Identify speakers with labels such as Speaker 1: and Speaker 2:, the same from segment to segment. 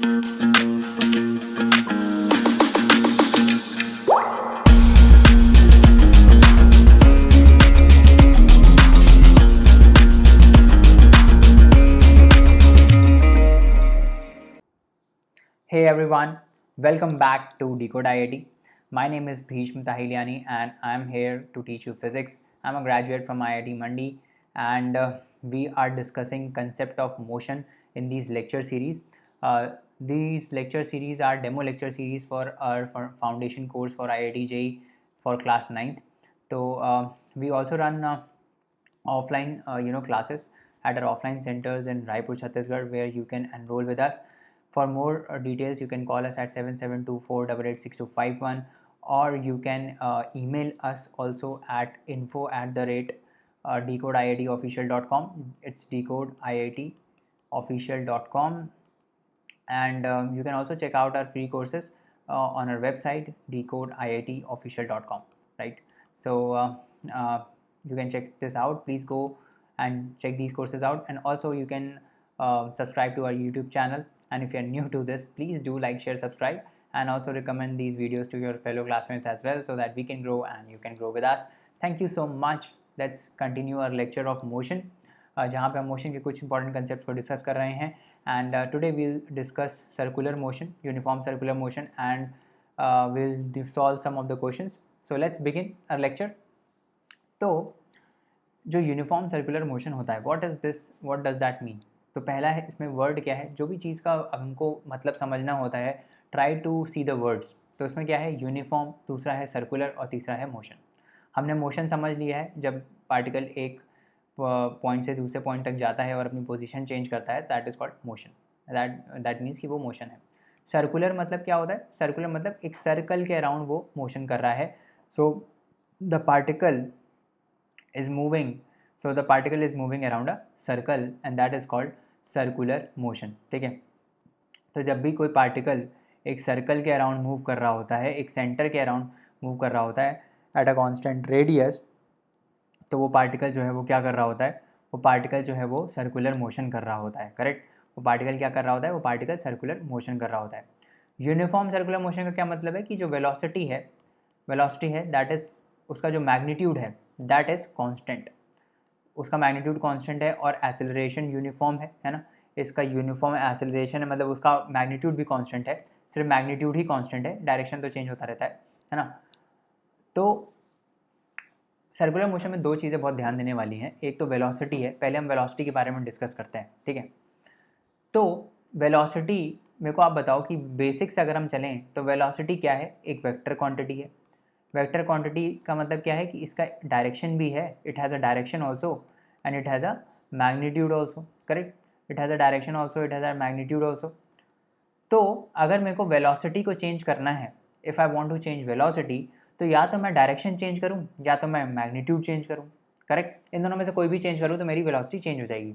Speaker 1: Hey everyone, welcome back to Decode IIT. My name is Bhishma Tahiliani and I'm here to teach you physics. I'm a graduate from IIT Mandi and we are discussing concept of motion in these lecture series. These lecture series are demo lecture series for our foundation course for IIT JEE for class 9th. So we also run offline classes at our offline centers in Raipur, Chhattisgarh, where you can enroll with us. For more details, you can call us at 7724886251, or you can email us also at info@decodeiitofficial.com. It's decodeiitofficial.com, and you can also check out our free courses on our website decodeiitofficial.com, right? So you can check this out. Please go and check these courses out, and also you can subscribe to our YouTube channel. And if you are new to this, please do like, share, subscribe, and also recommend these videos to your fellow classmates as well, so that we can grow and you can grow with us. Thank you so much. Let's continue our lecture of motion, जहाँ पे हम motion के कुछ important concept को discuss कर रहे हैं. And today we'll discuss circular motion, uniform circular motion, and will solve some of the questions. So let's begin our lecture. तो जो यूनिफॉर्म सर्कुलर मोशन होता है, व्हाट डज दैट मीन? तो पहला है, इसमें वर्ड क्या है. जो भी चीज़ का हमको मतलब समझना होता है, try to see the words. तो इसमें क्या है? यूनिफॉर्म, दूसरा है सर्कुलर, और तीसरा है मोशन. हमने मोशन समझ लिया है, जब पार्टिकल एक पॉइंट से दूसरे पॉइंट तक जाता है और अपनी पोजीशन चेंज करता है, that is called motion. That means कि वो मोशन है. सर्कुलर मतलब क्या होता है? सर्कुलर मतलब एक सर्कल के अराउंड वो मोशन कर रहा है. So the particle is moving around a circle, and that is called circular motion. ठीक है. तो जब भी कोई पार्टिकल एक सर्कल के अराउंड मूव कर रहा होता है, एक सेंटर के अराउंड मूव कर रहा होता है एट अ कांस्टेंट रेडियस, तो वो पार्टिकल जो है वो क्या कर रहा होता है? वो पार्टिकल जो है वो सर्कुलर मोशन कर रहा होता है. करेक्ट. वो पार्टिकल क्या कर रहा होता है? वो पार्टिकल सर्कुलर मोशन कर रहा होता है. यूनिफॉर्म सर्कुलर मोशन का क्या मतलब है? कि जो वेलोसिटी है दैट इज़, उसका जो मैग्नीट्यूड है दैट इज़ कांस्टेंट. उसका मैग्नीट्यूड कांस्टेंट है और एक्सेलरेशन यूनिफॉर्म है ना. इसका यूनिफॉर्म एक्सेलरेशन है, मतलब उसका मैग्नीट्यूड भी कांस्टेंट है. सिर्फ मैग्नीट्यूड ही कांस्टेंट है, डायरेक्शन तो चेंज होता रहता है ना. तो सर्कुलर मोशन में दो चीज़ें बहुत ध्यान देने वाली हैं. एक तो वेलोसिटी है. पहले हम वेलोसिटी के बारे में डिस्कस करते हैं. ठीक है. तो वेलोसिटी, मेरे को आप बताओ कि बेसिक से अगर हम चलें तो वेलोसिटी क्या है? एक वेक्टर क्वांटिटी है. वेक्टर क्वांटिटी का मतलब क्या है? कि इसका डायरेक्शन भी है. It has a direction also and it has a magnitude also. Correct. It has a direction also, it has a magnitude also. तो अगर मेरे को वेलोसिटी को चेंज करना है, if I want to change velocity, तो या तो मैं डायरेक्शन चेंज करूं या तो मैं मैग्नीट्यूड चेंज करूं. करेक्ट. इन दोनों में से कोई भी चेंज करूं तो मेरी वेलोसिटी चेंज हो जाएगी.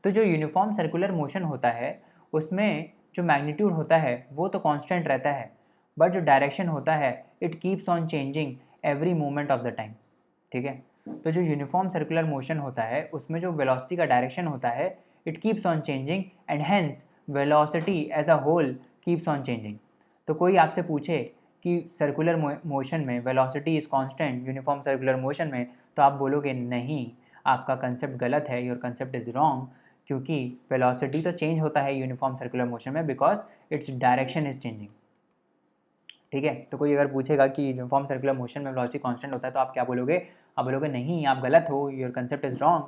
Speaker 1: तो जो यूनिफॉर्म सर्कुलर मोशन होता है, उसमें जो मैग्नीट्यूड होता है वो तो कांस्टेंट रहता है, बट जो डायरेक्शन होता है it keeps on changing every moment of the time. ठीक है. तो जो यूनिफॉर्म सर्कुलर मोशन होता है, उसमें जो वेलोसिटी का डायरेक्शन होता है it keeps on changing, and hence velocity as a whole keeps on changing. तो कोई आपसे पूछे कि सर्कुलर मोशन में velocity is constant, uniform circular motion में, तो आप बोलोगे नहीं, आपका कंसेप्ट गलत है, योर कंसेप्ट इज़ रॉन्ग. क्योंकि वेलोसिटी तो चेंज होता है यूनिफॉर्म सर्कुलर मोशन में, because its direction is changing. ठीक है. तो कोई अगर पूछेगा कि यूनिफॉर्म सर्कुलर मोशन में वेलोसिटी कांस्टेंट होता है, तो आप क्या बोलोगे? आप बोलोगे नहीं, आप गलत हो, your concept is wrong.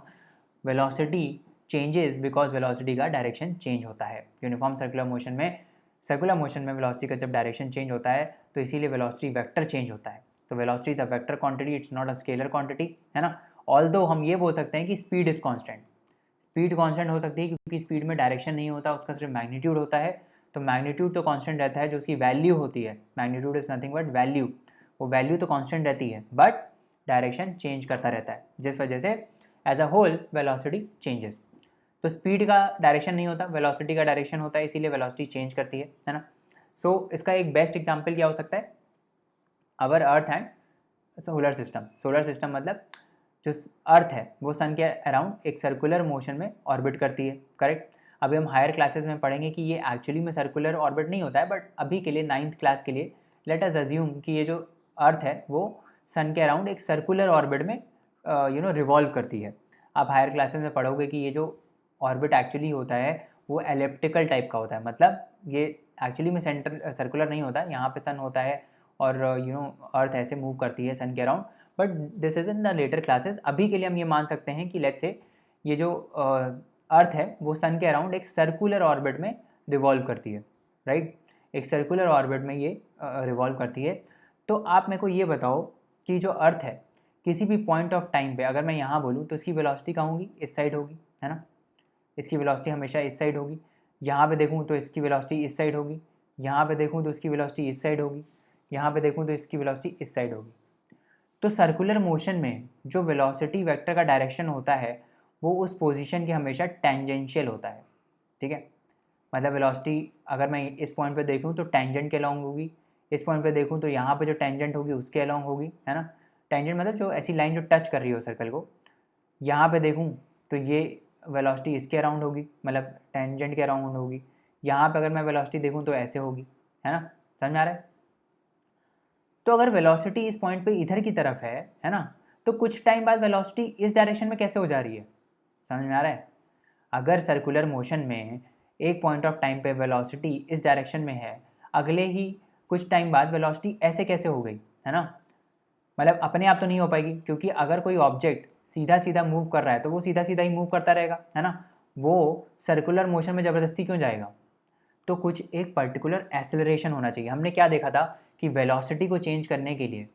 Speaker 1: Velocity changes because velocity का डायरेक्शन चेंज होता है. यूनिफॉर्म सर्कुलर मोशन में वेलोसिटी का जब डायरेक्शन चेंज होता है, तो इसीलिए वेलोसिटी वेक्टर चेंज होता है. तो velocity is a vector quantity, it's not a scalar quantity, है ना. ऑल्दो हम ये बोल सकते हैं कि speed is constant. Speed constant हो सकती है क्योंकि स्पीड में डायरेक्शन नहीं होता, उसका सिर्फ मैग्नीट्यूड होता है. तो मैग्नीट्यूड तो कांस्टेंट रहता है, जो उसकी वैल्यू होती है. Magnitude is nothing but value. वो वैल्यू तो कांस्टेंट रहती है, बट डायरेक्शन चेंज करता रहता है, जिस वजह से as a whole velocity changes. तो स्पीड का डायरेक्शन नहीं होता, वेलोसिटी का डायरेक्शन होता है, इसीलिए वेलोसिटी चेंज करती है ना. सो इसका एक बेस्ट एग्जांपल क्या हो सकता है? Our earth and solar system. Solar system मतलब जो अर्थ है वो सन के अराउंड एक सर्कुलर मोशन में ऑर्बिट करती है. करेक्ट. अभी हम हायर क्लासेस में पढ़ेंगे कि ये एक्चुअली में सर्कुलर ऑर्बिट नहीं होता है, बट अभी के लिए 9th क्लास के लिए लेट अस अज्यूम कि ये जो अर्थ है वो सन के अराउंड एक सर्कुलर ऑर्बिट में रिवॉल्व करती है। आप हायर क्लासेस में पढ़ोगे कि ये जो ऑर्बिट एक्चुअली होता है वो एलिप्टिकल टाइप का होता है, मतलब ये एक्चुअली में सेंटर सर्कुलर नहीं होता, यहाँ पे सन होता है और अर्थ ऐसे मूव करती है सन के around, but this is in the later classes. अभी के लिए हम ये मान सकते हैं कि लेट्स से ये जो अर्थ है वो सन के अराउंड एक सर्कुलर ऑर्बिट में रिवॉल्व करती है, राइट। एक सर्कुलर ऑर्बिट में ये रिवॉल्व करती है। तो आप मेरे को ये बताओ कि जो अर्थ है किसी भी पॉइंट ऑफ टाइम पे अगर मैं यहाँ बोलूँ तो इसकी वेलोसिटी कहाँ होगी, इस साइड होगी, है ना। इसकी वेलोसिटी हमेशा इस साइड होगी। यहाँ पे देखूँ तो इसकी वेलोसिटी इस साइड होगी, यहाँ पे देखूँ तो इसकी वेलोसिटी इस साइड होगी, यहाँ पे देखूँ तो इसकी वेलोसिटी इस साइड होगी। तो सर्कुलर मोशन में जो वेलोसिटी वेक्टर का डायरेक्शन होता है वो उस पोजीशन के हमेशा टेंजेंशियल होता है, ठीक है। मतलब वेलोसिटी अगर मैं इस पॉइंट पे देखूँ तो टेंजेंट के अलॉन्ग होगी, इस पॉइंट पे देखूँ तो यहाँ पे जो टेंजेंट होगी उसके अलॉन्ग होगी, है ना। टेंजेंट मतलब जो ऐसी लाइन जो टच कर रही हो सर्कल को। यहाँ पे देखूँ तो ये वेलोसिटी इसके अराउंड होगी, मतलब टेंजेंट के अराउंड होगी। यहाँ पे अगर मैं वेलोसिटी देखूँ तो ऐसे होगी, है ना। समझ में आ रहा है। तो अगर वेलोसिटी इस पॉइंट पे इधर की तरफ है ना, तो कुछ टाइम बाद वेलोसिटी इस डायरेक्शन में कैसे हो जा रही है, समझ में आ रहा है। अगर सर्कुलर मोशन में एक पॉइंट ऑफ टाइम पे वेलोसिटी इस डायरेक्शन में है, अगले ही कुछ टाइम बाद वेलोसिटी ऐसे कैसे हो गई, है ना। मतलब अपने आप तो नहीं हो पाएगी, क्योंकि अगर कोई ऑब्जेक्ट सीधा सीधा मूव कर रहा है तो वो सीधा सीधा ही मूव करता रहेगा, है ना। वो सर्कुलर मोशन में ज़बरदस्ती क्यों जाएगा। तो कुछ एक पर्टिकुलर एक्सेलरेशन होना चाहिए। हमने क्या देखा था कि वेलोसिटी को चेंज करने के लिए,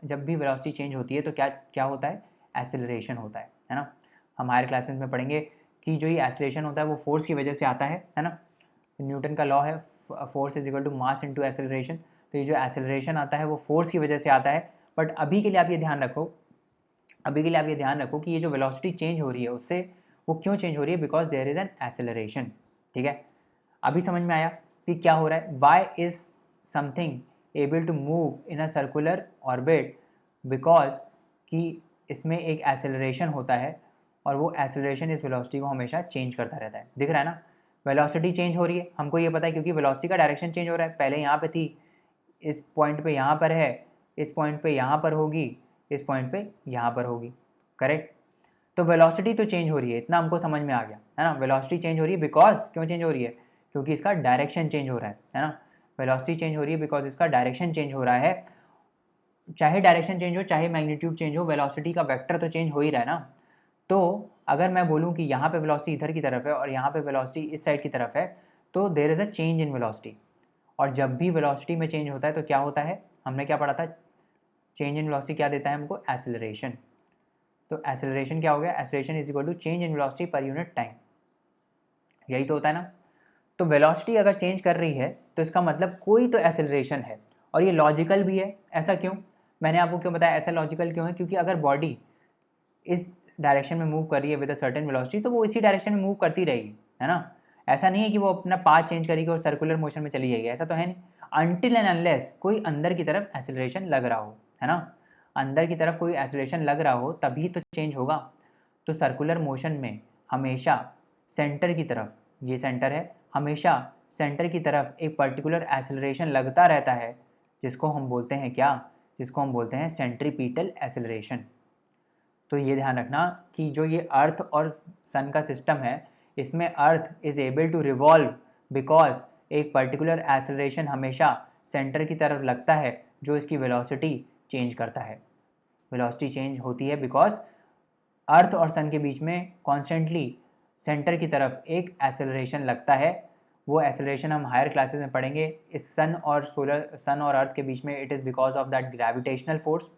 Speaker 1: जब भी वेलोसिटी चेंज होती है तो क्या क्या होता है, एक्सेलरेशन होता है ना। हम हायर क्लासेस में पढ़ेंगे कि जो ये एक्सेलरेशन होता है वो फोर्स की वजह से आता है ना। न्यूटन का लॉ है force is equal to mass into acceleration. तो ये जो एक्सेलरेशन आता है वो फोर्स की वजह से आता है। बट अभी के लिए आप ये ध्यान रखो कि ये जो वेलोसिटी चेंज हो रही है उससे वो क्यों चेंज हो रही है, because there is an acceleration, ठीक है। अभी समझ में आया कि क्या हो रहा है, why is something able to move in a circular orbit, because कि इसमें एक एक्सेलरेशन होता है और वो एक्सेलरेशन इस वेलोसिटी को हमेशा चेंज करता रहता है। दिख रहा है ना, वेलोसिटी चेंज हो रही है, हमको ये पता है क्योंकि वेलोसिटी का डायरेक्शन चेंज हो रहा है। पहले यहाँ पे थी, इस पॉइंट पे यहाँ पर है, इस पॉइंट पे यहाँ पर होगी, इस पॉइंट पे यहाँ पर होगी, करेक्ट। तो वेलोसिटी तो चेंज हो रही है, इतना हमको समझ में आ गया, है ना। वेलोसिटी चेंज हो रही है बिकॉज, क्यों चेंज हो रही है, क्योंकि इसका डायरेक्शन चेंज हो रहा है ना। वेलोसिटी चेंज हो रही है बिकॉज इसका डायरेक्शन चेंज हो रहा है। चाहे डायरेक्शन चेंज हो चाहे मैग्नीट्यूड चेंज हो, वेलोसिटी का वेक्टर तो चेंज हो ही रहा है ना। तो अगर मैं बोलूँ कि यहाँ पे वेलोसिटी इधर की तरफ है और यहाँ पे वेलोसिटी इस साइड की तरफ है, तो there is a change in velocity. और जब भी वेलोसिटी में चेंज होता है तो क्या होता है, हमने क्या पढ़ा था, चेंज इन वेलोसिटी क्या देता है हमको, एक्सेलरेशन। तो एक्सेलरेशन क्या हो गया, acceleration is equal to change in velocity per unit time, यही तो होता है ना। तो वेलोसिटी अगर चेंज कर रही है तो इसका मतलब कोई तो एक्सेलरेशन है, और ये लॉजिकल भी है। ऐसा क्यों, मैंने आपको क्यों बताया ऐसा लॉजिकल क्यों है, क्योंकि अगर बॉडी इस डायरेक्शन में मूव कर रही है विद अ सर्टेन वेलोसिटी तो वो इसी डायरेक्शन में मूव करती रहेगी, है ना। ऐसा नहीं है कि वो अपना पाथ चेंज करेगी और सर्कुलर मोशन में चली जाएगी, ऐसा तो है नहीं। अनटिल एंड अनलेस कोई अंदर की तरफ एक्सेलरेशन लग रहा हो, है ना। अंदर की तरफ कोई एक्सेलरेशन लग रहा हो तभी तो चेंज होगा। तो सर्कुलर मोशन में हमेशा सेंटर की तरफ, ये सेंटर है, हमेशा सेंटर की तरफ एक पर्टिकुलर एक्सेलरेशन लगता रहता है, जिसको हम बोलते हैं क्या, जिसको हम बोलते हैं सेंट्रीपिटल एक्सेलरेशन। तो ये ध्यान रखना कि जो ये अर्थ और सन का सिस्टम है, इसमें earth is able to revolve because एक पर्टिकुलर एक्सेलरेशन हमेशा सेंटर की तरफ लगता है जो इसकी वेलोसिटी चेंज करता है। वेलोसिटी चेंज होती है बिकॉज अर्थ और सन के बीच में कॉन्स्टेंटली सेंटर की तरफ एक एक्सेलरेशन लगता है। वो एक्सेलरेशन हम हायर क्लासेस में पढ़ेंगे। इस सन और अर्थ के बीच में it is because of that gravitational force.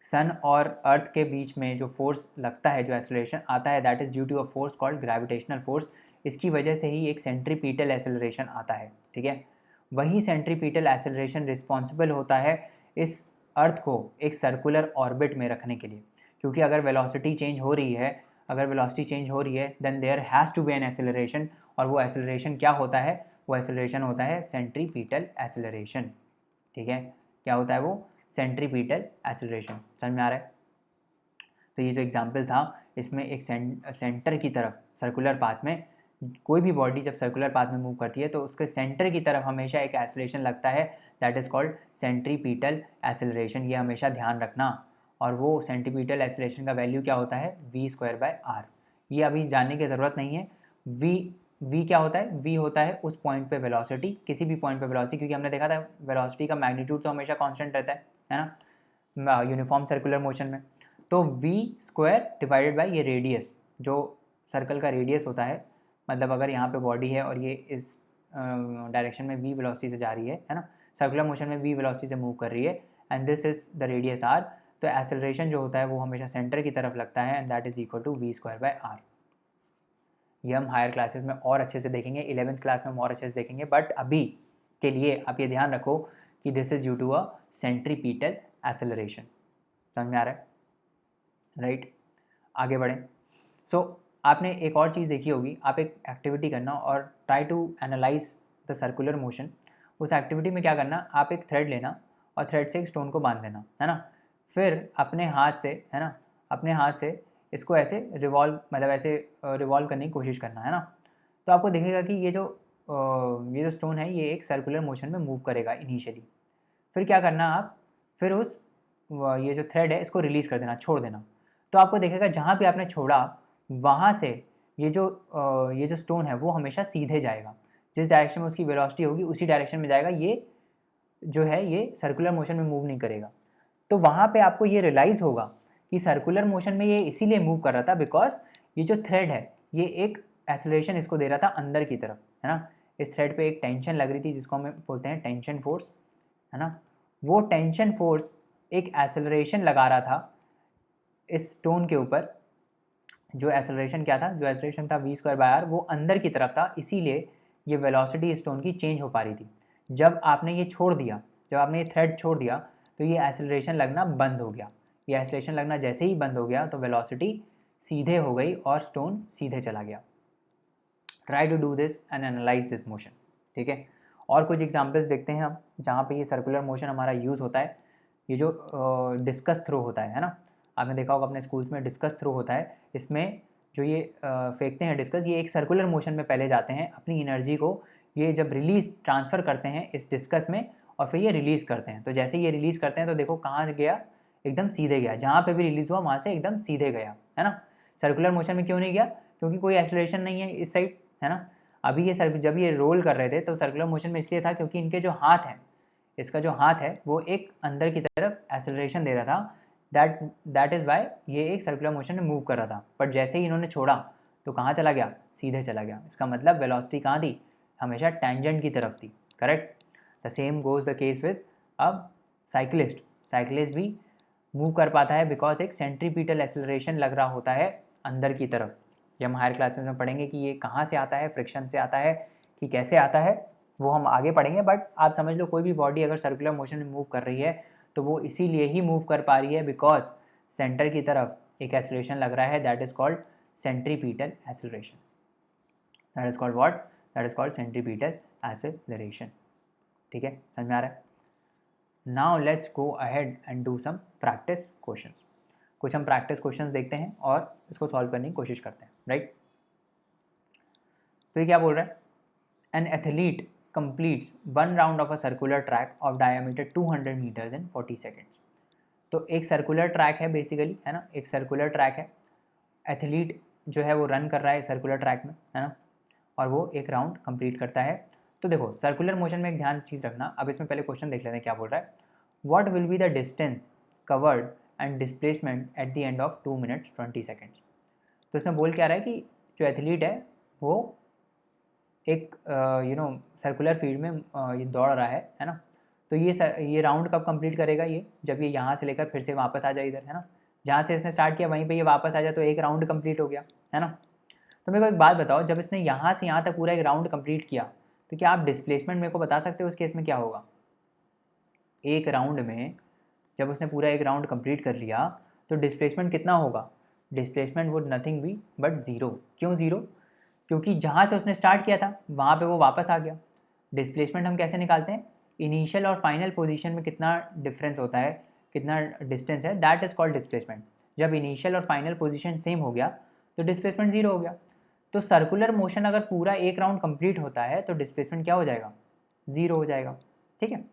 Speaker 1: Sun और अर्थ के बीच में जो फोर्स लगता है, जो एक्सेलरेशन आता है, that is due to a force called gravitational force. इसकी वजह से ही एक सेंट्रीपिटल एक्सेलरेशन आता है, ठीक है। वही सेंट्रीपिटल एक्सेलरेशन रिस्पॉन्सिबल होता है इस अर्थ को एक सर्कुलर ऑर्बिट में रखने के लिए, क्योंकि अगर वेलोसिटी चेंज हो रही है then there has to be an acceleration. और वो एक्सेलरेशन क्या होता है, वो एक्सेलरेशन होता है सेंट्रीपिटल एक्सेलरेशन, ठीक है। क्या होता है वो, सेंट्रीपिटल एक्सेलरेशन। समझ में आ रहा है। तो ये जो एग्जाम्पल था इसमें एक सेंटर की तरफ सर्कुलर पाथ में, कोई भी बॉडी जब सर्कुलर पाथ में मूव करती है तो उसके सेंटर की तरफ हमेशा एक एक्सेलरेशन लगता है, that is called centripetal acceleration. ये हमेशा ध्यान रखना। और वो सेंट्रीपीटल एक्सेलरेशन का वैल्यू क्या होता है, v²/r। ये अभी जानने की ज़रूरत नहीं है। v क्या होता है, v होता है उस पॉइंट पे वेलोसिटी, किसी भी पॉइंट पे वेलोसिटी, क्योंकि हमने देखा था वेलोसिटी का मैग्नीट्यूड तो हमेशा कांस्टेंट रहता है ना, यूनिफॉर्म सर्कुलर मोशन में। तो v² डिवाइडेड बाय ये रेडियस, जो सर्कल का रेडियस होता है, मतलब अगर यहाँ पे बॉडी है और ये इस डायरेक्शन में v वेलोसिटी से जा रही है ना, सर्कुलर मोशन में v वेलोसिटी से मूव कर रही है, and this is the radius r, तो एक्सेलरेशन जो होता है वो हमेशा सेंटर की तरफ लगता है, and that is equal to v²/r। ये हम हायर क्लासेस में और अच्छे से देखेंगे, 11th क्लास में हम और अच्छे से देखेंगे, बट अभी के लिए आप ये ध्यान रखो कि this is due to a centripetal acceleration. समझ में आ रहा है, राइट? आगे बढ़ें। सो आपने एक और चीज़ देखी होगी, आप एक एक्टिविटी करना और try to analyse the circular motion. उस एक्टिविटी में क्या करना, आप एक थ्रेड लेना और थ्रेड से एक स्टोन को बांध देना, है ना। फिर अपने हाथ से, है ना, अपने हाथ से इसको ऐसे रिवॉल्व, मतलब ऐसे रिवॉल्व करने की कोशिश करना, है ना। तो आपको दिखेगा कि ये जो स्टोन है ये एक सर्कुलर मोशन में मूव करेगा इनिशियली। फिर क्या करना आप, फिर ये जो थ्रेड है इसको रिलीज़ कर देना, छोड़ देना। तो आपको देखेगा जहाँ पे आपने छोड़ा वहाँ से ये जो स्टोन है वो हमेशा सीधे जाएगा, जिस डायरेक्शन में उसकी वेलोसिटी होगी उसी डायरेक्शन में जाएगा। ये जो है ये सर्कुलर मोशन में मूव नहीं करेगा। तो वहाँ पे आपको ये रियलाइज़ होगा कि सर्कुलर मोशन में ये इसीलिए मूव कर रहा था बिकॉज ये जो थ्रेड है ये एक एक्सेलरेशन इसको दे रहा था अंदर की तरफ, है ना। इस थ्रेड पे एक टेंशन लग रही थी जिसको हम बोलते हैं टेंशन फोर्स, है ना। वो टेंशन फोर्स एक एक्सेलरेशन लगा रहा था इस स्टोन के ऊपर। जो एक्सेलरेशन क्या था, जो एक्सेलरेशन था v²/r, वो अंदर की तरफ था, इसीलिए ये वेलोसिटी स्टोन की चेंज हो पा रही थी। जब आपने ये छोड़ दिया, जब आपने ये थ्रेड छोड़ दिया तो ये एक्सेलरेशन लगना बंद हो गया। ये एक्सेलरेशन लगना जैसे ही बंद हो गया तो वेलोसिटी सीधे हो गई और स्टोन सीधे चला गया। Try to do this and analyse this motion, ठीक है। और कुछ एग्जाम्पल्स देखते हैं हम जहाँ पे ये सर्कुलर मोशन हमारा यूज़ होता है। ये जो डिस्कस थ्रो होता है ना, आपने देखा होगा अपने स्कूल्स में डिस्कस थ्रो होता है। इसमें जो ये फेंकते हैं डिस्कस, ये एक सर्कुलर मोशन में पहले जाते हैं, अपनी एनर्जी को ये जब रिलीज़ ट्रांसफ़र करते हैं इस डिस्कस में और फिर ये रिलीज़ करते हैं। तो जैसे ये रिलीज़ करते हैं तो देखो कहाँ गया, एकदम सीधे गया, जहाँ पे भी रिलीज़ हुआ वहाँ से एकदम सीधे गया, है ना। सर्कुलर मोशन में क्यों नहीं गया, क्योंकि कोई एक्सेलरेशन नहीं है इस साइड, है ना। अभी ये जब ये रोल कर रहे थे तो सर्कुलर मोशन में इसलिए था क्योंकि इनके जो हाथ हैं, इसका जो हाथ है वो एक अंदर की तरफ एक्सेलरेशन दे रहा था, दैट इज़ वाई ये एक सर्कुलर मोशन में मूव कर रहा था। बट जैसे ही इन्होंने छोड़ा तो कहाँ चला गया, सीधे चला गया। इसका मतलब वेलोसिटी कहाँ थी, हमेशा टेंजेंट की तरफ थी, correct. The same goes the case with अब साइकिलिस्ट भी मूव कर पाता है बिकॉज एक सेंट्रीपीटल एक्सेलरेशन लग रहा होता है अंदर की तरफ। ये हम हायर क्लासेस में पढ़ेंगे कि ये कहाँ से आता है, फ्रिक्शन से आता है कि कैसे आता है, वो हम आगे पढ़ेंगे। बट आप समझ लो कोई भी बॉडी अगर सर्कुलर मोशन में मूव कर रही है तो वो इसीलिए ही मूव कर पा रही है बिकॉज सेंटर की तरफ एक एक्सेलरेशन लग रहा है, that is called centripetal acceleration. That is called what, that is called centripetal acceleration, ठीक है, समझ में आ रहा है। Now let's go ahead and do some practice questions. कुछ हम प्रैक्टिस क्वेश्चंस देखते हैं और इसको सॉल्व करने की कोशिश करते हैं, राइट। तो ये क्या बोल रहा है, an athlete completes one round of a circular track of diameter 200 meters in 40 seconds। तो एक सर्कुलर ट्रैक है बेसिकली, है ना, एक सर्कुलर ट्रैक है। एथलीट जो है वो रन कर रहा है सर्कुलर ट्रैक में, है ना, और वो एक राउंड कंप्लीट करता है। तो देखो सर्कुलर मोशन में एक ध्यान चीज़ रखना। अब इसमें पहले क्वेश्चन देख लेते हैं क्या बोल रहा है। What will be the distance covered and displacement at the end of 2 minutes 20 seconds। तो इसमें बोल क्या रहा है कि जो एथलीट है वो एक सर्कुलर फील्ड में ये दौड़ रहा है ना। तो ये राउंड कब कंप्लीट करेगा, ये जब ये यहाँ से लेकर फिर से वापस आ जाए इधर, है ना, जहाँ से इसने स्टार्ट किया वहीं पे ये वापस आ जाए तो एक राउंड कंप्लीट हो गया, है ना। तो मेरे को एक बात बताओ, जब इसने यहाँ से यहाँ तक पूरा एक राउंड कंप्लीट किया तो क्या आप डिस्प्लेसमेंट मेरे को बता सकते हो उस केस में क्या होगा। एक राउंड में जब उसने पूरा एक राउंड कंप्लीट कर लिया तो डिस्प्लेसमेंट कितना होगा, displacement would nothing B but zero. क्यों ज़ीरो, क्योंकि जहाँ से उसने स्टार्ट किया था वहाँ पे वो वापस आ गया। डिस्प्लेसमेंट हम कैसे निकालते हैं, इनिशियल और फाइनल पोजीशन में कितना डिफरेंस होता है, कितना डिस्टेंस है, दैट इज़ कॉल्ड डिस्प्लेसमेंट। जब इनिशियल और फाइनल पोजीशन सेम हो गया तो डिस्प्लेसमेंट 0 हो गया। तो सर्कुलर मोशन अगर पूरा एक राउंड कंप्लीट होता है तो डिस्प्लेसमेंट क्या हो जाएगा, 0 हो जाएगा। ठीक है,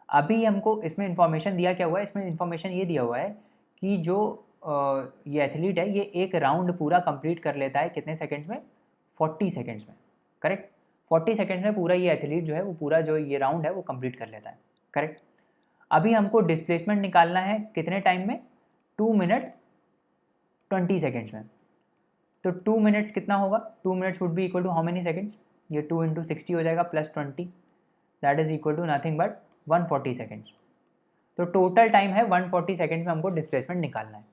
Speaker 1: अभी हमको इसमें इंफॉर्मेशन दिया क्या हुआ है, इसमें इंफॉर्मेशन ये दिया हुआ है कि जो ये एथलीट है ये एक राउंड पूरा कंप्लीट कर लेता है कितने सेकंड्स में, 40 सेकंड्स में। करेक्ट, 40 सेकंड्स में पूरा ये एथलीट जो है वो पूरा जो ये राउंड है वो कंप्लीट कर लेता है। करेक्ट, अभी हमको डिस्प्लेसमेंट निकालना है कितने टाइम में, 2 मिनट 20 सेकंड्स में। तो 2 मिनट्स कितना होगा, 2 minutes would be equal to how many seconds, ये 2 इंटू 60 हो जाएगा plus 20, that is equal to nothing but 140 seconds. तो टोटल टाइम है 140 सेकंड्स में हमको डिस्प्लेसमेंट निकालना है।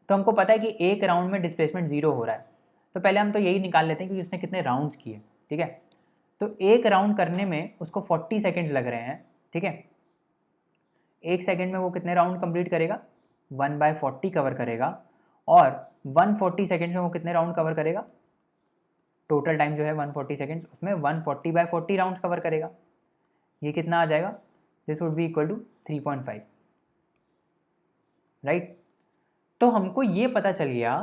Speaker 1: तो हमको पता है कि एक राउंड में डिस्प्लेसमेंट 0 हो रहा है, तो पहले हम तो यही निकाल लेते हैं कि उसने कितने राउंड्स किए। ठीक है, तो एक राउंड करने में उसको 40 सेकंड्स लग रहे हैं। ठीक है, एक सेकंड में वो कितने राउंड कंप्लीट करेगा, 1/40 कवर करेगा, और 140 सेकंड्स में वो कितने राउंड कवर करेगा, टोटल टाइम जो है 140 सेकंड्स, उसमें 140/40 राउंड्स कवर करेगा। ये कितना आ जाएगा, this would be equal to 3.5। Right, तो हमको ये पता चल गया,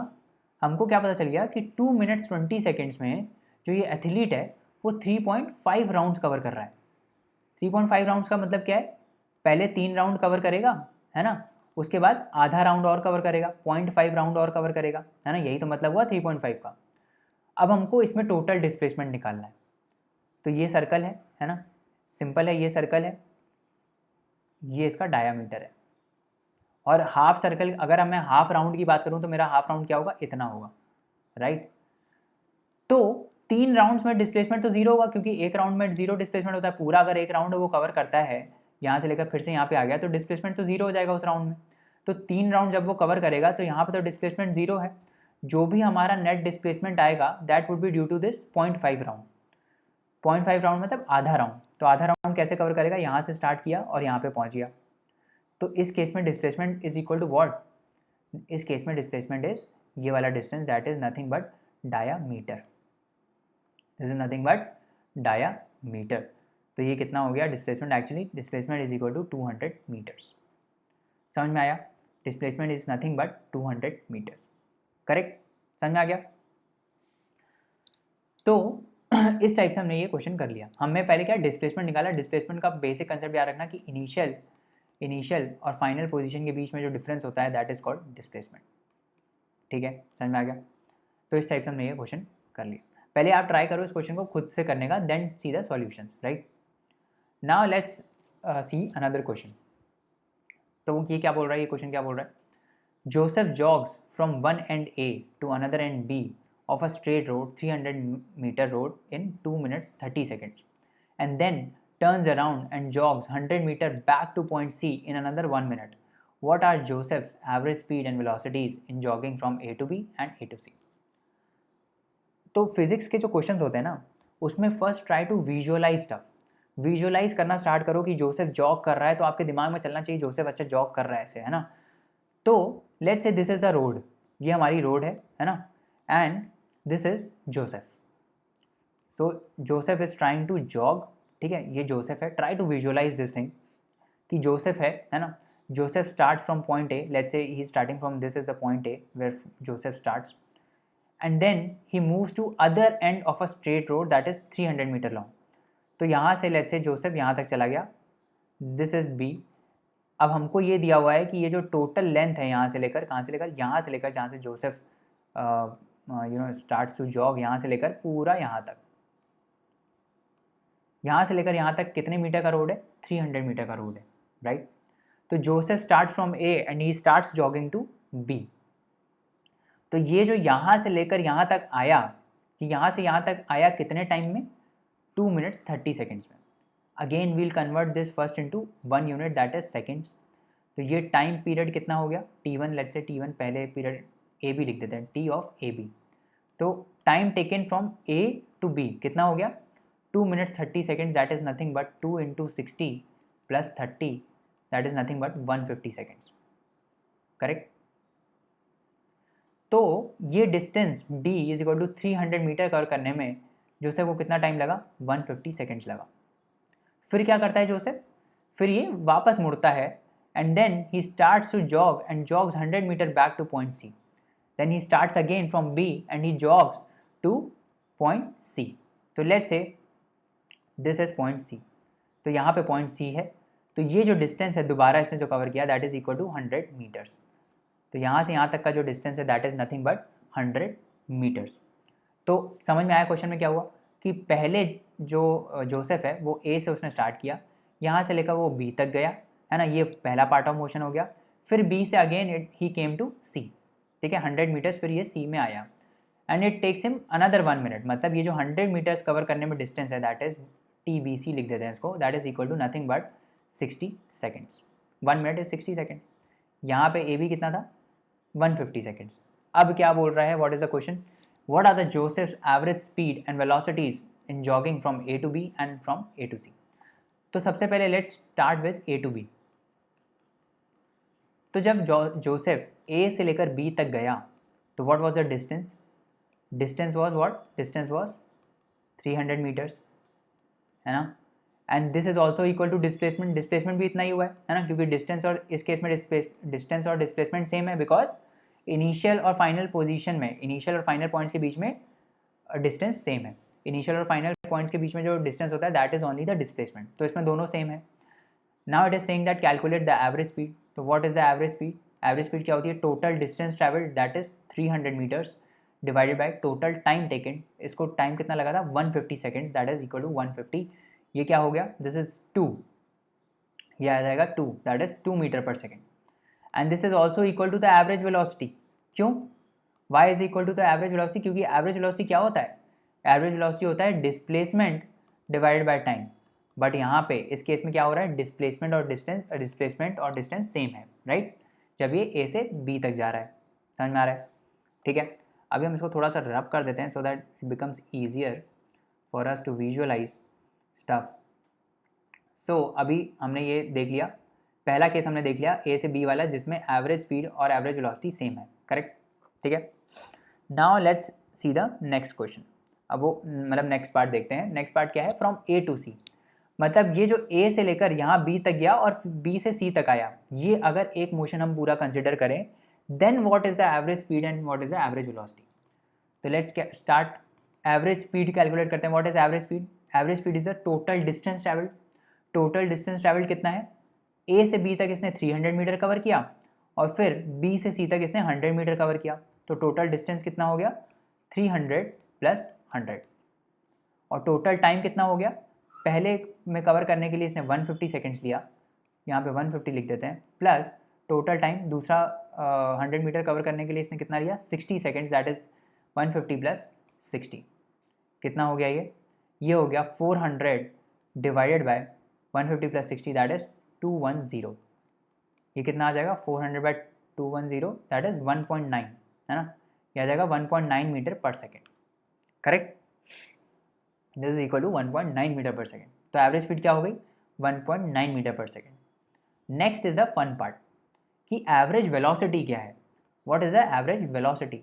Speaker 1: हमको क्या पता चल गया कि 2 मिनट्स 20 सेकंड्स में जो ये एथलीट है वो 3.5 राउंड्स कवर कर रहा है। 3.5 राउंड्स का मतलब क्या है, पहले 3 राउंड कवर करेगा, है ना, उसके बाद आधा राउंड और कवर करेगा, 0.5 राउंड और कवर करेगा, है ना, यही तो मतलब हुआ 3.5 का। अब हमको इसमें टोटल डिस्प्लेसमेंट निकालना है। तो ये सर्कल है ना, सिंपल है, ये सर्कल है, ये इसका डायामीटर है, और हाफ सर्कल, अगर मैं हाफ राउंड की बात करूं तो मेरा हाफ राउंड क्या होगा, इतना होगा। राइट, तो 3 राउंड्स में डिस्प्लेसमेंट तो 0 होगा, क्योंकि एक राउंड में 0 डिस्प्लेसमेंट होता है, पूरा अगर एक राउंड वो कवर करता है, यहाँ से लेकर फिर से यहाँ पे आ गया, तो डिस्प्लेसमेंट तो 0 हो जाएगा उस राउंड में। तो 3 राउंड जब वो कवर करेगा तो यहाँ पे तो डिस्प्लेसमेंट 0 है। जो भी हमारा नेट डिस्प्लेसमेंट आएगा that would be due to this 0.5 round. 0.5 round मतलब आधा राउंड। तो आधा राउंड कैसे कवर करेगा, यहाँ से स्टार्ट किया और यहाँ पे पहुँच गया। तो इस केस में displacement is equal to what, इस केस में डिस्प्लेसमेंट इज ये वाला distance, that is nothing but diameter. This is nothing but diameter. तो ये कितना हो गया displacement, actually displacement is equal to 200 metres. समझ में आया, displacement is nothing but 200 metres. Correct, समझ में आ गया। तो इस टाइप से हमने ये क्वेश्चन कर लिया। हमने पहले क्या डिस्प्लेसमेंट निकाला, डिस्प्लेसमेंट का बेसिक कंसेप्ट याद रखना कि इनिशियल और फाइनल पोजीशन के बीच में जो डिफरेंस होता है दैट इज कॉल्ड डिस्प्लेसमेंट। ठीक है, समझ में आ गया। तो इस टाइप से हमने ये क्वेश्चन कर लिया। पहले आप ट्राई करो इस क्वेश्चन को खुद से करने का, then see the solution. Right, now let's see another question. तो ये क्या बोल रहा है, ये क्वेश्चन क्या बोल रहा है, Joseph jogs from one end A to another end B of a straight road 300 meter road in 2 minutes 30 seconds and then turns around and jogs 100 meter back to point C in another 1 minute. What are Joseph's average speed and velocities in jogging from A to B and A to C? तो physics के जो questions होते हैं ना उसमें first try to visualise stuff. Visualize करना start करो कि जोसेफ जॉग कर रहा है, तो आपके दिमाग में चलना चाहिए जोसेफ अच्छा जॉग कर रहा है ऐसे, है ना। तो let's say this is the road, ये हमारी रोड है ना, and this is Joseph. So Joseph is trying to jog, ठीक है, ये जोसेफ है। Try to visualize this thing कि जोसेफ है ना। Joseph starts from point A, let's say he starting from this is a point A where Joseph starts, and then he moves to other end of a straight road that is 300 metre long. तो यहाँ से let's say Joseph यहाँ तक चला गया, this is B. अब हमको ये दिया हुआ है कि ये जो टोटल लेंथ है यहाँ से लेकर, कहाँ से लेकर, यहाँ से लेकर जहाँ से जोसेफ स्टार्ट्स टू जॉग, यहाँ से लेकर पूरा यहाँ तक, यहाँ से लेकर यहाँ तक कितने मीटर का रोड है, 300 मीटर का रोड है। राइट, तो Joseph starts from A and he starts jogging to B. तो ये जो यहाँ से लेकर यहाँ तक आया, यहाँ से यहाँ तक आया कितने टाइम में, 2 मिनट्स 30 सेकेंड्स में। Again we'll convert this first into 1 unit that is seconds. तो ये टाइम पीरियड कितना हो गया, T1, लेट्स से T1 पहले पीरियड ए बी लिख देते हैं, T ऑफ ए बी। तो time taken from A to B कितना हो गया, 2 minutes 30 seconds, that is nothing but 2 into 60 plus 30, that is nothing but 150 seconds. Correct, तो ये distance d is equal to 300 metre cover करने में Joseph को कितना टाइम लगा, 150 सेकेंड्स लगा। फिर क्या करता है जोसेफ, फिर ये वापस मुड़ता है and then he starts to jog and jogs 100 meter back to point C. Then he starts again from B and he jogs to point C. तो let's say this is point C. तो यहाँ पे point C है, तो ये जो distance है दोबारा इसने जो कवर किया that is equal to 100 metres. तो यहाँ से यहाँ तक का जो डिस्टेंस है that is nothing but 100 metres. तो समझ में आया क्वेश्चन में क्या हुआ कि पहले जो जोसेफ है वो ए से उसने स्टार्ट किया, यहाँ से लेकर वो बी तक गया, है ना, ये पहला पार्ट ऑफ मोशन हो गया. फिर बी से अगेन ही केम टू सी, ठीक है, 100 मीटर्स, फिर ये सी में आया and it takes him another 1 minute. मतलब ये जो 100 मीटर्स कवर करने में डिस्टेंस है that is T B C लिख देते हैं इसको, that is equal to nothing but 60 seconds. 1 minute is 60 second. यहाँ पे ए बी कितना था 150 सेकेंड्स. अब क्या बोल रहा है, what is the question, what are the Joseph's average speed and velocities in jogging from A to B and from A to C. तो सबसे पहले let's start with A to B. तो जब जोसेफ ए से लेकर बी तक गया तो what was the distance, distance was what, distance was 300 metres, है ना. And this is also equal to displacement, displacement भी इतना ही हुआ है ना, क्योंकि डिस्टेंस और इस केस में डिस्टेंस और डिस्प्लेसमेंट सेम है बिकॉज इनिशियल और फाइनल पोजीशन में, इनिशियल और फाइनल पॉइंट्स के बीच में डिस्टेंस सेम है. इनिशियल और फाइनल पॉइंट्स के बीच में जो डिस्टेंस होता है that is only the displacement. तो इसमें दोनों सेम है. Now it is saying that calculate the average speed. तो what is the average speed, average speed क्या होती है, total distance travelled that is 300 metres divided by total time taken. इसको time कितना लगा था 150 seconds, that is equal to 150. ये क्या हो गया, दिस इज 2, ये आ जाएगा 2, that is 2 metre per second. And this is also equal to the average velocity. क्यों, why is equal to the average velocity, क्योंकि एवरेज वेलोसिटी क्या होता है, एवरेज वेलोसिटी होता है displacement divided by time. But यहाँ पे इस केस में क्या हो रहा है, डिस्प्लेसमेंट और डिस्टेंस सेम है, राइट, जब ये ए से बी तक जा रहा है. समझ में आ रहा है, ठीक है. अभी हम इसको थोड़ा सा रब कर देते हैं so that it becomes easier for us to visualise stuff. So अभी हमने ये देख लिया, पहला केस हमने देख लिया ए से बी वाला जिसमें एवरेज स्पीड और एवरेज वेलोसिटी सेम है, करेक्ट, ठीक है. Now let's see the next question. अब वो मतलब नेक्स्ट पार्ट देखते हैं. नेक्स्ट पार्ट क्या है, फ्रॉम ए टू सी. मतलब ये जो ए से लेकर यहाँ बी तक गया और बी से सी तक आया, ये अगर एक मोशन हम पूरा कंसिडर करें then what is the average speed and what is the average velocity. तो let's start. Average speed calculate करते हैं. What is average speed, average speed is the total distance travelled. Total distance travelled कितना है, ए से B तक इसने 300 metre cover किया और फिर बी से सी तक इसने 100 मीटर कवर किया. तो टोटल डिस्टेंस कितना हो गया 300 प्लस 100. और टोटल टाइम कितना हो गया, पहले में कवर करने के लिए इसने 150 सेकेंड्स लिया, यहाँ पे 150 लिख देते हैं, प्लस टोटल टाइम दूसरा 100 मीटर कवर करने के लिए इसने कितना लिया 60 सेकेंड्स, दैट इज 150 प्लस 60. कितना हो गया ये हो गया 400 divided by 150 plus 60 that is 210. ये कितना आ जाएगा 400 बाय 210 दैट इज 1.9, है ना, ये आ जाएगा 1.9 metre per second, correct. This is equal to 1.9 metre per second. तो एवरेज स्पीड क्या हो गई 1.9 metre per second. Next is the fun part कि एवरेज वेलोसिटी क्या है. What is the average velocity,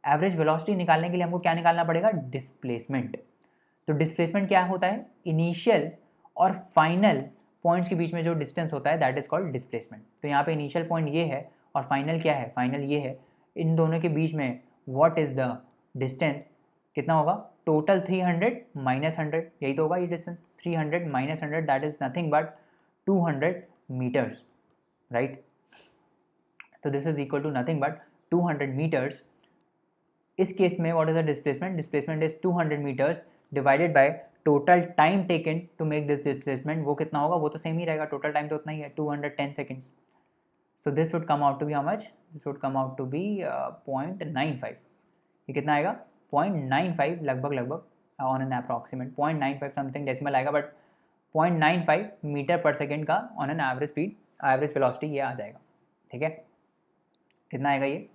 Speaker 1: average velocity निकालने के लिए हमको क्या निकालना पड़ेगा, डिस्प्लेसमेंट. तो डिस्प्लेसमेंट क्या होता है, इनिशियल और फाइनल पॉइंट्स के बीच में जो डिस्टेंस होता है दैट इज कॉल्ड डिस्प्लेसमेंट. तो यहाँ पे इनिशियल पॉइंट ये है और फाइनल क्या है, फाइनल ये है. इन दोनों के बीच में व्हाट इज द डिस्टेंस, कितना होगा, टोटल 300 माइनस 100, यही तो होगा ये distance. 300 minus 100 that is nothing but 200 metres, right. तो this is equal to nothing but 200 metres. इस केस में what is the displacement, displacement is 200 metres divided by total time taken to make this displacement. वो कितना होगा, वो तो same ही रहेगा, total time तो उतना ही है 210 seconds. So this would come out to be how much, this would come out to be 0.95. ये कितना आएगा 0.95 लगभग on an approximate 0.95 something decimal आएगा, बट 0.95 मीटर पर सेकेंड का on an average speed, average velocity ये आ जाएगा, ठीक है. कितना आएगा ये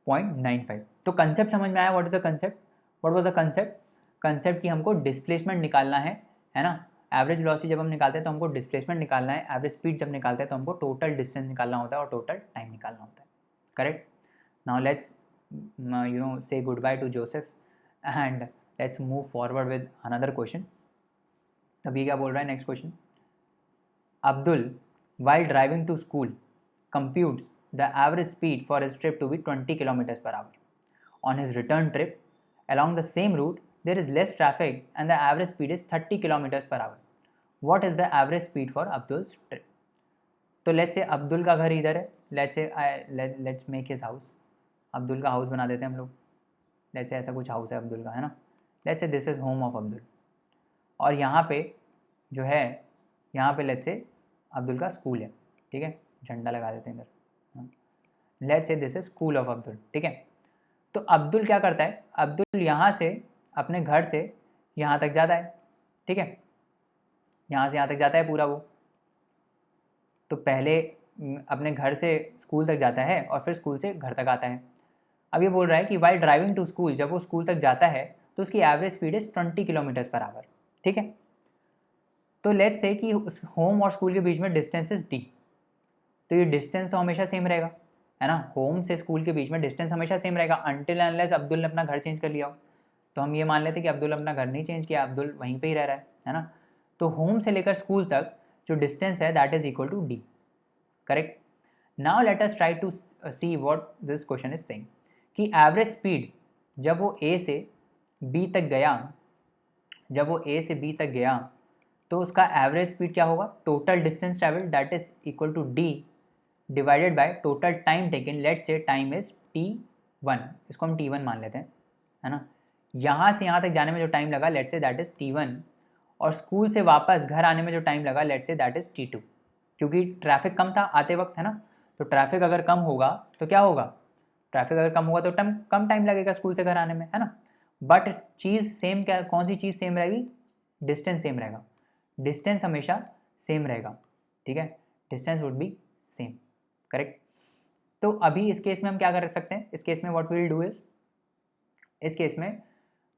Speaker 1: 0.95. तो कंसेप्ट समझ में आया, what is the concept, what was the concept, concept कि हमको डिस्प्लेसमेंट निकालना है ना. एवरेज वेलोसिटी जब हम निकालते हैं तो हमको डिस्प्लेसमेंट निकालना है, एवरेज स्पीड जब निकालते हैं तो हमको टोटल डिस्टेंस निकालना होता है और टोटल टाइम निकालना होता है, correct. Now let's say goodbye to Joseph and let's move forward with another question. अब ये क्या बोल रहा है next question, Abdul while driving to school computes the average speed for his trip to be 20 kilometers per hour. On his return trip along the same route, there is less traffic and the average speed is 30 kilometers per hour. What is the average speed for Abdul's trip? तो let's say Abdul का घर इधर है, let's make his house. Abdul का house बना देते हैं हम लोग. लेट्स से ऐसा कुछ हाउस है अब्दुल का, है ना. Let's say this is home of Abdul. और यहाँ पे जो है, यहाँ पे लेट्स से अब्दुल का स्कूल है. ठीक है, झंडा लगा देते हैं इधर. Let's say this is school of Abdul. ठीक है, तो अब्दुल क्या करता है, अब्दुल यहाँ से अपने घर से यहाँ तक जाता है. ठीक है, यहाँ से यहाँ तक जाता है पूरा वो. तो पहले अपने घर से स्कूल तक जाता है और फिर स्कूल से घर तक आता है. अब ये बोल रहा है कि वाइल ड्राइविंग टू स्कूल, जब वो स्कूल तक जाता है तो उसकी average speed is 20 kilometres per our. ठीक है, तो लेट्स से कि होम और स्कूल के बीच में डिस्टेंस इज डी. तो ये डिस्टेंस तो हमेशा सेम रहेगा, है ना. होम से स्कूल के बीच में डिस्टेंस हमेशा सेम रहेगा अनटिल अनलेस अब्दुल ने अपना घर चेंज कर लिया हो. तो हम ये मान लेते हैं कि अब्दुल अपना घर नहीं चेंज किया, अब्दुल वहीं पे ही रह रहा है ना. तो होम से लेकर स्कूल तक जो डिस्टेंस है that is equal to D. Correct. Now let us try to see what this question is saying कि एवरेज स्पीड जब वो ए से बी तक गया, जब वो ए से बी तक गया तो उसका एवरेज स्पीड क्या होगा, total distance travel that is equal to D divided by total time taken. Let say time is t1, इसको हम t1 मान लेते हैं, है ना. यहाँ से यहाँ तक जाने में जो टाइम लगा late say that is t1, और स्कूल से वापस घर आने में जो टाइम लगा late say that is t2, क्योंकि ट्रैफिक कम था आते वक्त, है ना. तो ट्रैफिक अगर कम होगा तो क्या होगा, ट्रैफिक अगर कम होगा तो कम टाइम लगेगा स्कूल से घर आने में, है ना. बट चीज़ सेम, क्या कौन सी चीज़ सेम रहेगी, डिस्टेंस सेम रहेगा. डिस्टेंस हमेशा सेम रहेगा. ठीक है, distance would be same. Correct. तो अभी इस केस में हम क्या कर सकते हैं, इस केस में what we will do is, इस केस में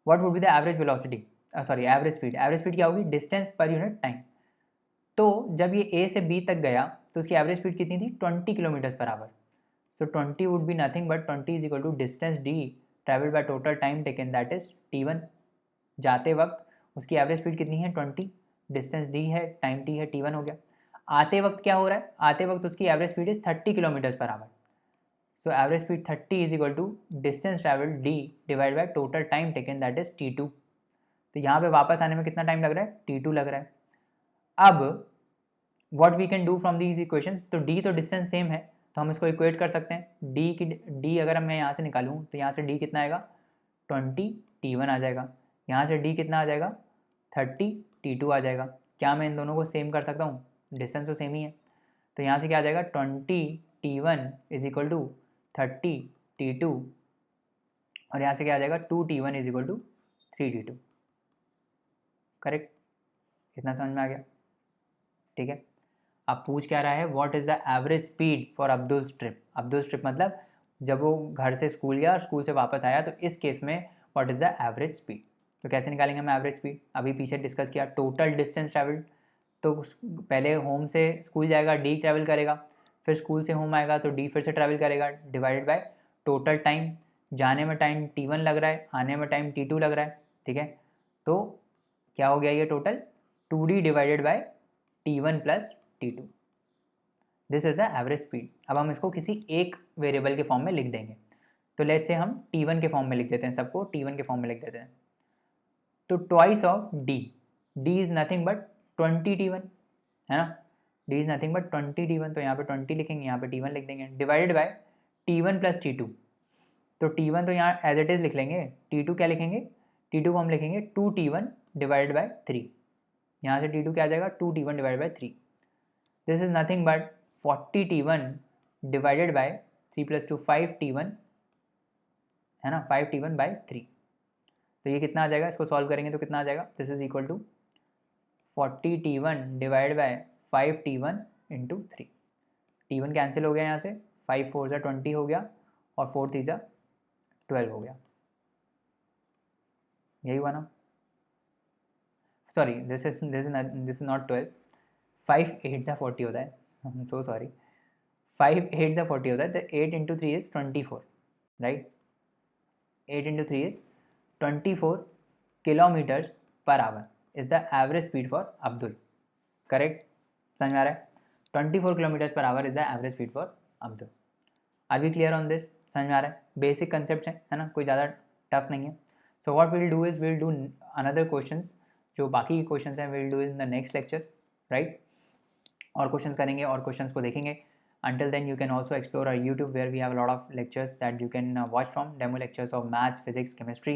Speaker 1: what would be the average velocity, sorry average speed. Average speed क्या होगी, डिस्टेंस पर यूनिट टाइम. तो जब ये ए से बी तक गया तो उसकी एवरेज स्पीड कितनी थी, 20 kilometres per hour. So 20 would be nothing but 20 is equal to distance D travel by total time taken that is t1. जाते वक्त उसकी एवरेज स्पीड कितनी है, 20, डिस्टेंस डी है, टाइम टी है, t1 हो गया. आते वक्त क्या हो रहा है, आते वक्त उसकी average speed is 30 kilometres per hour. So average speed 30 is equal to distance travel D divide by total time taken that is t2. तो यहाँ पे वापस आने में कितना टाइम लग रहा है, t2 लग रहा है. अब what we can do from these equations, तो d तो डिस्टेंस सेम है तो हम इसको इक्वेट कर सकते हैं. d अगर मैं यहाँ से निकालूँ तो यहाँ से d कितना आएगा, 20 t1 आ जाएगा. यहाँ से d कितना आ जाएगा, 30 t2 आ जाएगा. क्या मैं इन दोनों को सेम कर सकता हूँ, डिस्टेंस तो सेम ही है. तो यहाँ से क्या आ जाएगा, 20 t1 is equal to 30 t2, और यहाँ से क्या आ जाएगा, 2 t1 is equal to 3 t2. Correct, इतना समझ में आ गया. ठीक है, अब पूछ क्या रहा है, what is the average speed for Abdul's trip. Abdul's trip मतलब जब वो घर से स्कूल गया और स्कूल से वापस आया, तो इस केस में what is the average speed. तो कैसे निकालेंगे हम एवरेज स्पीड, अभी पीछे डिस्कस किया. टोटल डिस्टेंस ट्रैवल, तो पहले होम से स्कूल जाएगा डी ट्रैवल करेगा, फिर स्कूल से होम आएगा तो डी फिर से ट्रैवल करेगा, डिवाइडेड बाय टोटल टाइम. जाने में टाइम t1 लग रहा है, आने में टाइम t2 लग रहा है. ठीक है, तो क्या हो गया ये total, 2d divided by t1 plus t2. This is the average speed. अब हम इसको किसी एक वेरिएबल के फॉर्म में लिख देंगे. तो लेट्स से हम t1 के फॉर्म में लिख देते हैं, सबको t1 के फॉर्म में लिख देते हैं. तो twice of d, d is nothing but 20 t1, है ना. d is nothing but 20 t1, तो यहाँ पे 20 लिखेंगे, यहाँ पे t1 लिख देंगे, divided by t1 plus t2. तो t1 तो यहाँ एज इट इज लिख लेंगे, t2 क्या लिखेंगे, t2 को हम लिखेंगे 2 t1 डिवाइडेड बाय 3. यहाँ से t2 क्या आ जाएगा, 2 t1 divided by 3. This is nothing but 40 t1 divided by 3 plus 2 5 t1, है ना, 5 t1 बाय 3. तो ये कितना आ जाएगा, इसको सॉल्व करेंगे तो कितना आ जाएगा, this is equal to 40 t1 divide by 5 t1 into 3. t1 cancel हो गया यहाँ से, 5 4 ज़ा 20 हो गया और 4 3 ज़ा 12 हो गया. यही हुआ ना, सॉरी दिस इज नॉट 12, 5 8 ज़ा 40 होता है, सो सॉरी, 5 8 ज़ा 40 होता है. तो 8 into 3 is 24, right. 8 into 3 is 24 kilometres per hour is the average speed for Abdul. Correct, समझ में आ रहा है. 24 kilometres per hour is the average speed for Abdul. Are we clear on this? समझ में आ रहा है? बेसिक कंसेप्ट है ना, कोई ज़्यादा टफ नहीं है. So what will do is will do another question, जो बाकी के क्वेश्चन हैं will do in the next lecture, right. और क्वेश्चंस करेंगे और क्वेश्चंस को देखेंगे. Until then, you can also explore our YouTube where we have a lot of lectures that you can watch from, demo lectures of maths, physics, chemistry,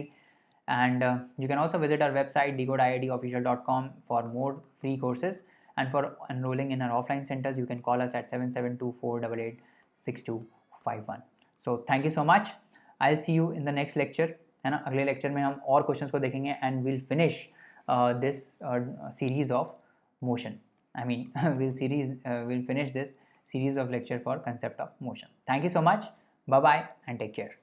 Speaker 1: and you can also visit our website decodeiitofficial.com for more free courses. And for enrolling in our offline centers, you can call us at 7724886251. So thank you so much. I'll see you in the next lecture, है ना. अगले lecture में हम और questions को देखेंगे and we'll finish this series of motion. I mean, we'll finish this series of lecture for concept of motion. Thank you so much. Bye bye and take care.